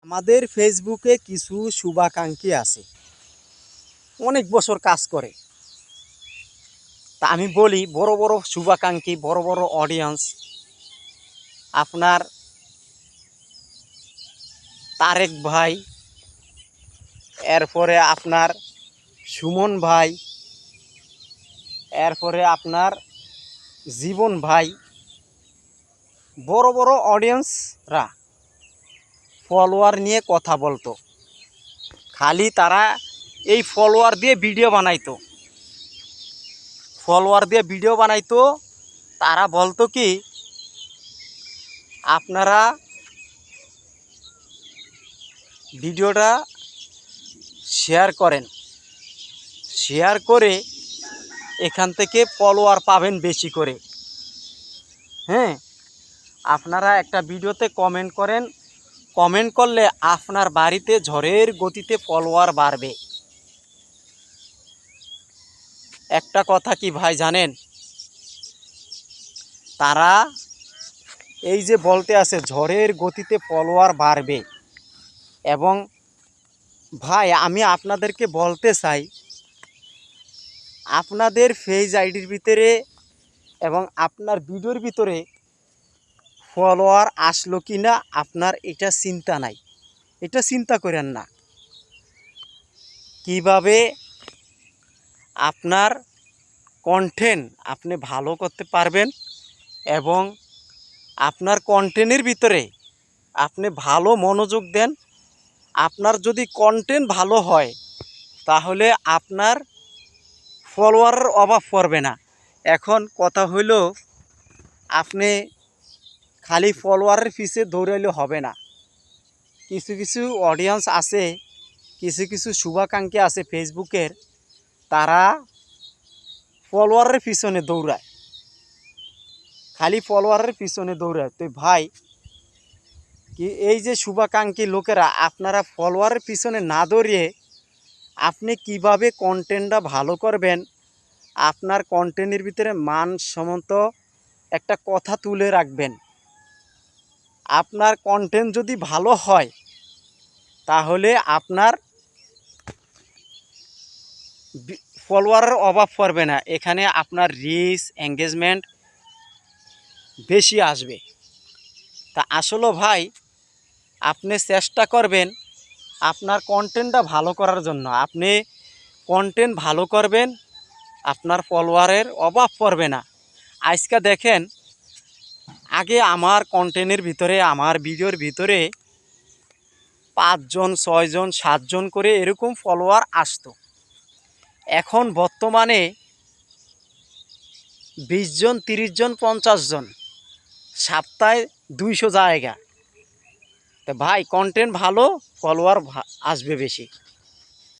আমাদের ফেসবুকে কিছু শুভাকাঙ্ক্ষী আছে, অনেক বছর কাজ করে। তা আমি বলি, বড় বড় শুভাকাঙ্ক্ষী, বড় বড় অডিয়েন্স, আপনার তারেক ভাই, এরপরে আপনার সুমন ভাই, এরপরে আপনার জীবন ভাই, বড় বড় অডিয়েন্সরা ফলোয়ার নিয়ে কথা বলতো। খালি তারা এই ফলোয়ার দিয়ে ভিডিও বানাইতো। তারা বলতো কি, আপনারা ভিডিওটা শেয়ার করেন, শেয়ার করে এখান থেকে ফলোয়ার পাবেন বেশি করে। হ্যাঁ, আপনারা একটা ভিডিওতে কমেন্ট করেন, কমেন্ট করলে আপনার বাড়িতে ঝড়ের গতিতে ফলোয়ার বাড়বে। একটা কথা কি ভাই জানেন, তারা এই যে বলতে আছে ঝড়ের গতিতে ফলোয়ার বাড়বে, এবং ভাই আমি আপনাদেরকে বলতে চাই, আপনাদের ফেজ আইডির ভিতরে এবং আপনার ভিডিওর ভিতরে ফলোয়ার আসলো কি না আপনার এটা চিন্তা নাই, এটা চিন্তা করেন না। কিভাবে আপনার কন্টেন্ট আপনি ভালো করতে পারবেন, এবং আপনার কন্টেন্টের ভিতরে আপনি ভালো মনোযোগ দেন। আপনার যদি কন্টেন্ট ভালো হয় তাহলে আপনার ফলোয়ারের অভাব পড়বে না। এখন কথা হইল, আপনি খালি ফলোয়ারের পিছে দৌড়াইলে হবে না। কিছু কিছু অডিয়েন্স আছে, কিছু কিছু শুভাকাঙ্ক্ষী আছে ফেসবুকের, তারা ফলোয়ারের পিছনে দৌড়ায়, খালি ফলোয়ারের পিছনে দৌড়ায়। তো ভাই, কি এই যে শুভাকাঙ্ক্ষী লোকেরা, আপনারা ফলোয়ারের পিছনে না দৌড়িয়ে আপনি কিভাবে কন্টেন্টটা ভালো করবেন, আপনার কন্টেন্টের ভিতরে মানসম্মত একটা কথা তুলে রাখবেন। আপনার কন্টেন্ট যদি ভালো হয় তাহলে আপনার ফলোয়ারের অভাব পড়বে না, এখানে আপনার রিচ এঙ্গেজমেন্ট বেশি আসবে। তা আসলে ভাই, আপনি চেষ্টা করবেন আপনার কন্টেন্টটা ভালো করার জন্য। আপনি কন্টেন্ট ভালো করবেন, আপনার ফলোয়ারের অভাব পড়বে না। আজকে দেখেন, আগে আমার কন্টেন্টের ভিতরে, আমার ভিডিওর ভিতরে 5 জন 6 জন 7 জন করে এরকম ফলোয়ার আসতো। এখন বর্তমানে 20 জন 30 জন 50 জন, সপ্তাহে 200 জায়গা। তো ভাই, কন্টেন্ট ভালো, ফলোয়ার আসবে বেশি।